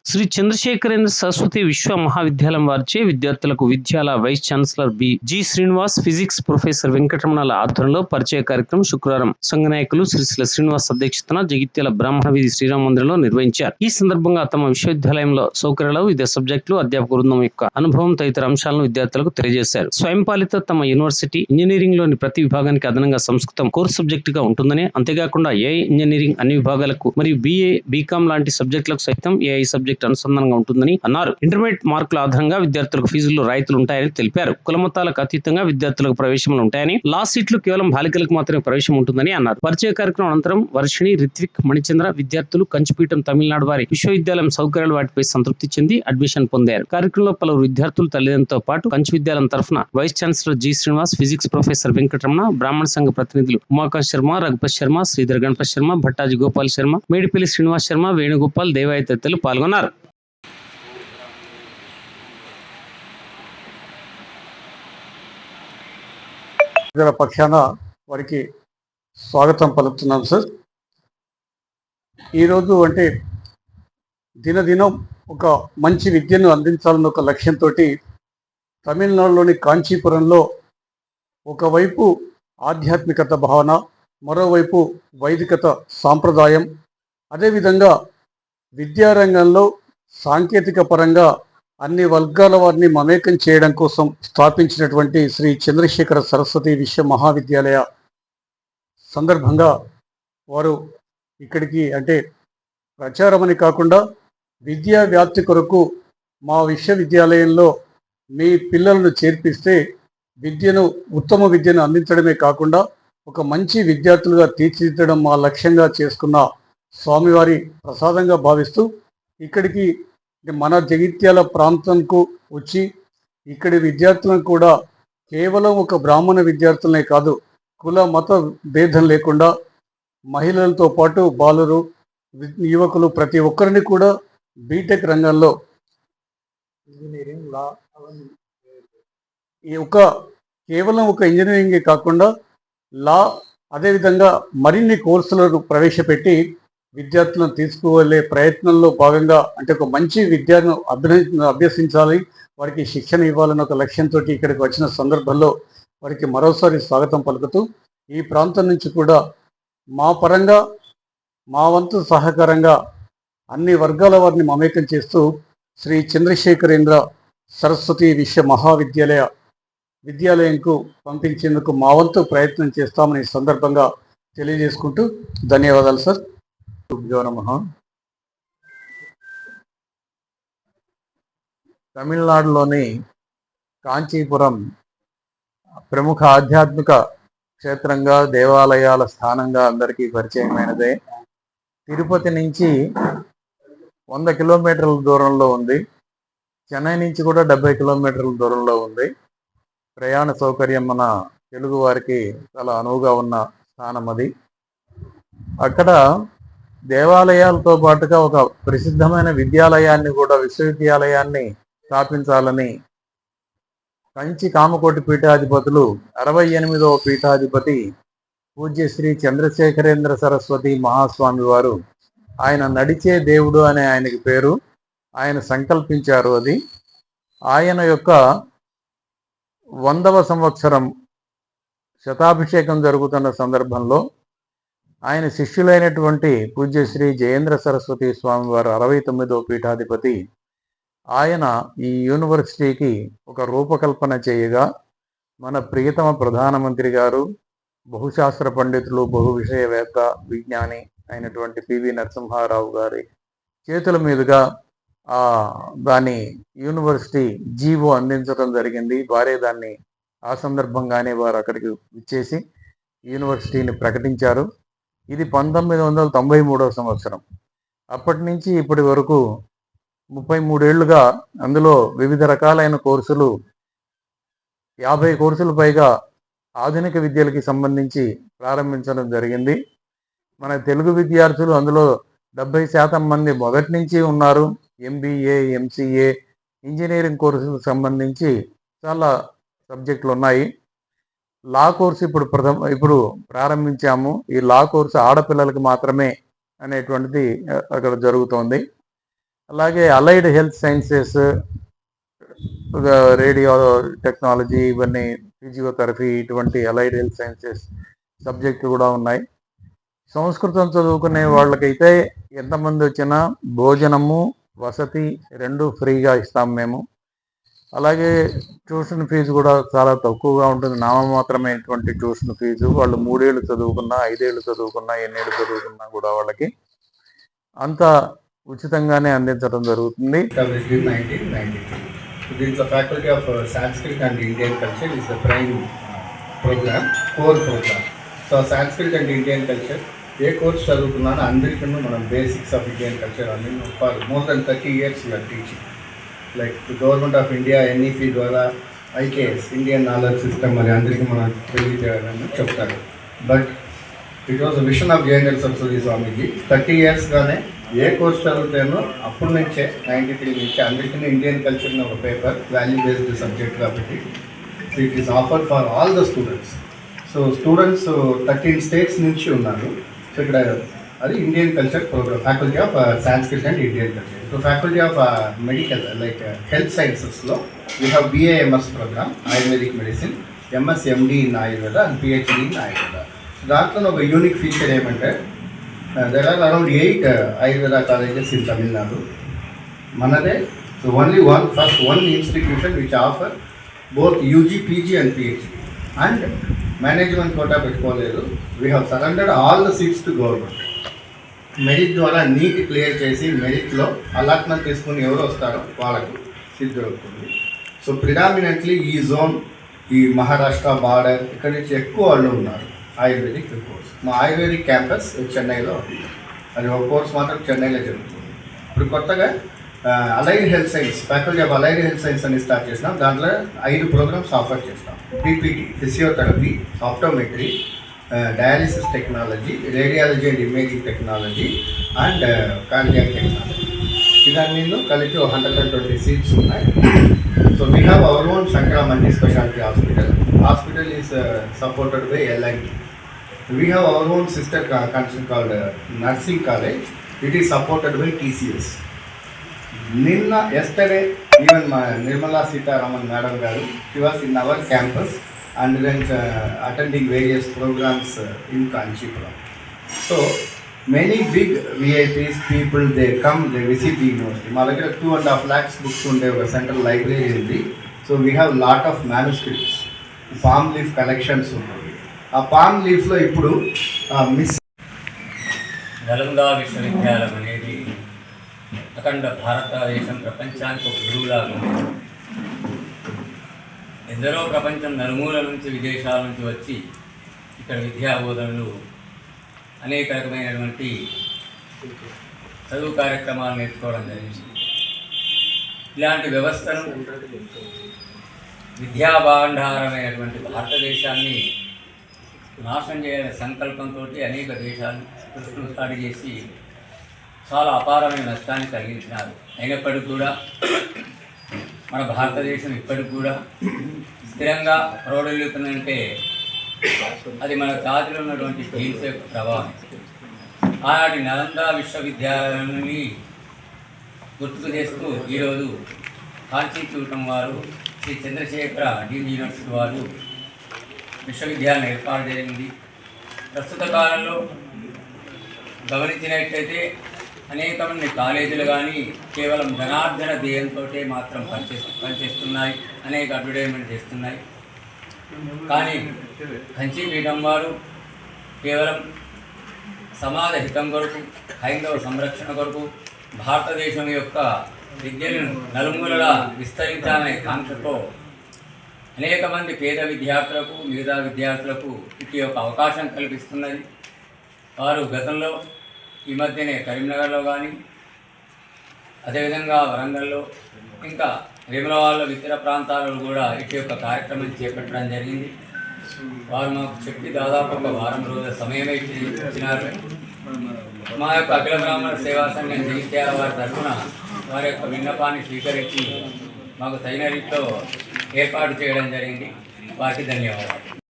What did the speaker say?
శ్రీ చంద్రశేఖరేంద్ర సరస్వతి విశ్వ మహావిద్యాలయం వారిచే విద్యార్థులకు విద్యాల vice chancellor G Srinivas, physics professor వెంకటరమణల ఆధ్వర్యంలో పరిచయ కార్యక్రమం శుక్రవారం సంఘ నాయకులు శ్రీశైల శ్రీనివాస్ అధ్యక్షతన జగిత్యాల బ్రాహ్మణ వీధి శ్రీరామ మందిరంలో నిర్వహించారు. ఈ సందర్భంగా తమ విశ్వవిద్యాలయంలో సౌకర్యాలు, వివిధ సబ్జెక్టులు, అధ్యాపక బృందం యొక్క అనుభవం తదితర అంశాలను విద్యార్థులకు తెలియజేశారు. స్వయంపాలిత తమ యూనివర్సిటీ ఇంజనీరింగ్ లోని ప్రతి విభాగానికి అదనంగా సంస్కృతం కోర్సు సబ్జెక్ట్ గా ఉంటుందని, అంతేకాకుండా ఏఐ ఇంజనీరింగ్ అన్ని విభాగాలకు మరియు బిఏ, బీకాం లాంటి సబ్జెక్టులకు సైతం ఏఐ సబ్జెక్ట్ అనుసంధానంగా ఉంటుందని అన్నారు. ఇంటర్మీడియట్ మార్కుల ఆధారంగా విద్యార్థులకు ఫీజుల్లో రాయితీలు ఉంటాయని తెలిపారు. కులమతాలకు అతీతంగా విద్యార్థులకు ప్రవేశములు ఉంటాయని, లా సీట్లు కేవలం బాలికలకు మాత్రమే ప్రవేశం ఉంటుందని అన్నారు. పరిచయ కార్యక్రమం అనంతరం వర్షిణి, రిత్విక్, మణిచంద్ర విద్యార్థులు కంచిపీఠం తమిళనాడు వారి విశ్వవిద్యాలయం సౌకర్యాలు వాటిపై సంతృప్తి చెంది అడ్మిషన్ పొందారు. కార్యక్రమంలో పలువురు విద్యార్థులు తల్లిదండ్రులతో పాటు కంచి విద్యాలయం తరఫున vice chancellor G Srinivas, physics professor Venkataramana, బ్రాహ్మణ సంఘ ప్రతినిధులు ఉమాకాంత్ శర్మ, రఘుపతి శర్మ, శ్రీధర్ గణపతి శర్మ, భట్టాజీ గోపాల్ శర్మ, మేడిపల్లి శ్రీనివాస్ శర్మ, వేణుగోపాల్, దేవాయ తదితరులు పాల్గొన్నారు. పక్షాన వారికి స్వాగతం పలుకుతున్నాం సార్. ఈరోజు అంటే దినదినం ఒక మంచి విద్యను అందించాలన్న ఒక లక్ష్యంతో తమిళనాడులోని కాంచీపురంలో ఒకవైపు ఆధ్యాత్మికత భావన, మరోవైపు వైదికత సాంప్రదాయం, అదేవిధంగా విద్యారంగంలో సాంకేతిక పరంగా అన్ని వర్గాల వారిని మమేకం చేయడం కోసం స్థాపించినటువంటి శ్రీ చంద్రశేఖర సరస్వతి విశ్వ మహావిద్యాలయ సందర్భంగా వారు ఇక్కడికి అంటే ప్రచారమని కాకుండా విద్యా వ్యాప్తి కొరకు మా విశ్వవిద్యాలయంలో మీ పిల్లలను చేర్పిస్తే ఉత్తమ విద్యను అందించడమే కాకుండా ఒక మంచి విద్యార్థులుగా తీర్చిదిద్దడం మా లక్ష్యంగా చేసుకున్న స్వామివారి ప్రసాదంగా భావిస్తూ ఇక్కడికి మన జగిత్యాల ప్రాంతంకు వచ్చి ఇక్కడి విద్యార్థులను కూడా కేవలం ఒక బ్రాహ్మణ విద్యార్థులనే కాదు, కుల మత భేదం లేకుండా మహిళలతో పాటు బాలురు, యువకులు ప్రతి ఒక్కరిని కూడా బీటెక్ రంగంలో ఇంజనీరింగ్, లా కేవలం ఒక ఇంజనీరింగే కాకుండా లా, అదేవిధంగా మరిన్ని కోర్సులను ప్రవేశపెట్టి విద్యార్థులను తీసుకువెళ్ళే ప్రయత్నంలో భాగంగా అంటే ఒక మంచి విద్యను అభ్యసించాలి, వారికి శిక్షణ ఇవ్వాలన్న ఒక లక్ష్యంతో ఇక్కడికి వచ్చిన సందర్భంలో వారికి మరోసారి స్వాగతం పలుకుతూ ఈ ప్రాంతం నుంచి కూడా మా పరంగా మా వంతు సహకారంగా అన్ని వర్గాల వారిని మమేకం చేస్తూ శ్రీ చంద్రశేఖరేంద్ర సరస్వతి విశ్వ విద్యాలయంకు పంపించేందుకు మా వంతు ప్రయత్నం చేస్తామని సందర్భంగా తెలియజేసుకుంటూ ధన్యవాదాలు సార్. తమిళనాడులోని కాంచీపురం ప్రముఖ ఆధ్యాత్మిక క్షేత్రంగా, దేవాలయాల స్థానంగా అందరికీ పరిచయమైనదే. తిరుపతి నుంచి 100 కిలోమీటర్ల దూరంలో ఉంది. చెన్నై నుంచి కూడా 70 కిలోమీటర్ల దూరంలో ఉంది. ప్రయాణ సౌకర్యం మన తెలుగు వారికి చాలా అనువుగా ఉన్న స్థానం అది. అక్కడ దేవాలయాలతో పాటుగా ఒక ప్రసిద్ధమైన విశ్వవిద్యాలయాన్ని స్థాపించాలని కంచి కామకోటి పీఠాధిపతులు 68వ పీఠాధిపతి పూజ్య శ్రీ చంద్రశేఖరేంద్ర సరస్వతి మహాస్వామి వారు, ఆయన నడిచే దేవుడు అనే ఆయనకి పేరు, ఆయన సంకల్పించారు. అది ఆయన యొక్క 100వ సంవత్సరం శతాభిషేకం జరుగుతున్న సందర్భంలో ఆయన శిష్యులైనటువంటి పూజ్యశ్రీ జయేంద్ర సరస్వతి స్వామి వారు 69వ పీఠాధిపతి, ఆయన ఈ యూనివర్సిటీకి ఒక రూపకల్పన చేయగా మన ప్రియతమ ప్రధానమంత్రి గారు, బహుశాస్త్ర పండితులు, బహు విషయవేత్త, విజ్ఞాని అయినటువంటి పివి నరసింహారావు గారి చేతుల మీదుగా దాని యూనివర్సిటీ జీవో అందించడం జరిగింది. వారే దాన్ని ఆ సందర్భంగానే వారు అక్కడికి ఇచ్చేసి యూనివర్సిటీని ప్రకటించారు. ఇది 1993వ సంవత్సరం. అప్పటి నుంచి ఇప్పటి వరకు 33 ఏళ్లుగా అందులో వివిధ రకాలైన కోర్సులు, 50 కోర్సులు పైగా ఆధునిక విద్యలకి సంబంధించి ప్రారంభించడం జరిగింది. మన తెలుగు విద్యార్థులు అందులో 70% మంది మొదటి నుంచి ఉన్నారు. MBA, MCA, ఇంజనీరింగ్ కోర్సులకు సంబంధించి చాలా సబ్జెక్టులు ఉన్నాయి. లా కోర్సు ఇప్పుడు ప్రారంభించాము. ఈ లా కోర్సు ఆడపిల్లలకి మాత్రమే అనేటువంటిది అక్కడ జరుగుతోంది. అలాగే allied health sciences, radio technology, ఇవన్నీ ఫిజియోథెరపీ, ఇటువంటి అలైడ్ హెల్త్ సైన్సెస్ సబ్జెక్టులు కూడా ఉన్నాయి. సంస్కృతం చదువుకునే వాళ్ళకైతే ఎంతమంది వచ్చినా భోజనము, వసతి రెండు ఫ్రీగా ఇస్తాం మేము. అలాగే ట్యూషన్ ఫీజు కూడా చాలా తక్కువగా ఉంటుంది, నామమాత్రమైనటువంటి ట్యూషన్ ఫీజు. వాళ్ళు 3 ఏళ్ళు చదువుకున్నా, 5 ఏళ్ళు చదువుకున్నా, ఎన్నేళ్ళు చదువుకున్నా కూడా వాళ్ళకి అంత ఉచితంగానే అందించడం జరుగుతుంది. దీంట్లో faculty of Sanskrit and Indian culture is the prime programme, core programme. So Sanskrit and Indian culture ఏ కోర్స్ చదువుకున్నానో అందరికీ మనం బేసిక్స్ ఆఫ్ ఇండియన్ కల్చర్ అన్ని for more than 30 years we are teaching. Like government of India NEP ద్వారా IKS Indian knowledge system మరి అందరికీ మనం తెలియజేయాలని చెప్తారు. But it was vision of Jayendra Saraswati Swamiji. 30 yearsగానే ఏ కోర్స్ చదువుతానో అప్పటి నుంచే 93 నుంచి అందరికీ ఇండియన్ కల్చర్ ఒక పేపర్, వాల్యూ బేస్డ్ సబ్జెక్ట్ కాబట్టి it is offer for all the students. So students 13 states నుంచి ఉన్నారు. సో ఇక్కడ అది Indian culture programme, faculty of Sanskrit and Indian culture. So faculty of medical like health సైన్సెస్లో we have BAMS programme, Ayurvedic medicine, MSMD in Ayurveda and PhD in Ayurveda. దాంట్లో ఒక unique feature ఏమంటే there are around 8 Ayurveda colleges in Tamil Nadu. Manade, so only one institution which offer both UG, PG and PhD. And management quota పెట్టుకోలేదు. We have surrendered all the seats to government. Merit ద్వారా neat clear చేసి మెరిట్లో allotment తీసుకుని ఎవరు వస్తారో వాళ్ళకు seat దొరుకుతుంది. So predominantly ఈ zone, ఈ మహారాష్ట్ర బార్డర్ ఇక్కడ నుంచి ఎక్కువ వాళ్ళు ఉన్నారు ఆయుర్వేదిక్ కోర్స్. మా ఆయుర్వేదిక్ క్యాంపస్ చెన్నైలో ఉంది. అది ఒక కోర్స్ మాత్రం చెన్నైలో జరుగుతుంది. ఇప్పుడు కొత్తగా allied health science, faculty of allied health science అని స్టార్ట్ చేసినాం. దాంట్లో 5 ప్రోగ్రామ్స్ ఆఫర్ చేస్తాం. PPT, physiotherapy, optometry, dialysis technology, radiology and imaging technology and cardiac technology. ఇదన్నీ కలిపి 120 seats ఉన్నాయి. So we have our own Shankara multi speciality hospital. Hospital is supported by LIT. We have our own sister concern called Nursing College. It is supported by TCS. Yesterday, even Nirmala Sitharaman Madam Garu, she was in our campus and then attending various programs in Kanchipuram. So, many big VIPs people, they come, they visit the university. మా దగ్గర 2.5 lakhs books ఉండే ఒక central library ఉంది. So we have lot of manuscripts, palm leaf collections ఉన్నాయి. ఆ palm లీఫ్లో ఇప్పుడు miss Nalanda విశ్వవిద్యాలయం అనేది అఖండ భారతదేశం ప్రపంచానికి ఒక గురువులాగా ఉంది. ఎందరో ప్రపంచం నలుమూల నుంచి, విదేశాల నుంచి వచ్చి ఇక్కడ విద్యాబోధనలు, అనేక రకమైనటువంటి చదువు కార్యక్రమాలు నేర్చుకోవడం జరిగింది. ఇలాంటి వ్యవస్థను, విద్యాభాండారమైనటువంటి భారతదేశాన్ని నాశనం చేయాలనే సంకల్పంతో అనేక దేశాలు స్టార్ట్ చేసి చాలా అపారమైన నష్టాన్ని కలిగించినారు. అయినప్పటికీ కూడా మన భారతదేశం ఇప్పటికి కూడా స్థిరంగా ప్రౌఢిల్లుతుందంటే అది మన జాతిలో ఉన్నటువంటి జీన్స్ యొక్క ప్రభావం. ఆనాటి నలంద విశ్వవిద్యాలయాన్ని గుర్తుకు చేస్తూ ఈరోజు కాంచీపూరం వారు, శ్రీ చంద్రశేఖర డీమ్డ్ యూనివర్సిటీ వారు విశ్వవిద్యాలయం ఏర్పాటు జరిగింది. ప్రస్తుత కాలంలో గమనించినట్లయితే అనేక మంది కాలేజీలు కానీ కేవలం ధనార్జన ధ్యేయంతో మాత్రం పనిచేస్తున్నాయి, అనేక అడ్వర్టైజ్మెంట్ చేస్తున్నాయి. కానీ కంచీపీఠం వారు కేవలం సమాజ హితం కొరకు, హైందవ సంరక్షణ కొరకు, భారతదేశం యొక్క విద్యను నలుమూలలా విస్తరించాలనే కాంక్షతో అనేక మంది పేద విద్యార్థులకు, మిగతా విద్యార్థులకు ఇటు యొక్క అవకాశం కల్పిస్తున్నది. వారు గతంలో ఈ మధ్యనే కరీంనగర్లో కానీ, అదేవిధంగా వరంగల్లో, ఇంకా వేములవాడలో, ఇతర ప్రాంతాలలో కూడా ఇటు యొక్క కార్యక్రమం చేపట్టడం జరిగింది. వారు మాకు చెప్పి దాదాపు ఒక వారం రోజుల సమయమే ఇచ్చినారు. మా యొక్క అఖిల బ్రాహ్మణ సేవా సంఘం జగిత్యాల వారి తరఫున వారి యొక్క విన్నపాన్ని స్వీకరించి మాకు తగిన రీతిలో ఏర్పాటు చేయడం జరిగింది. వారికి ధన్యవాదాలు.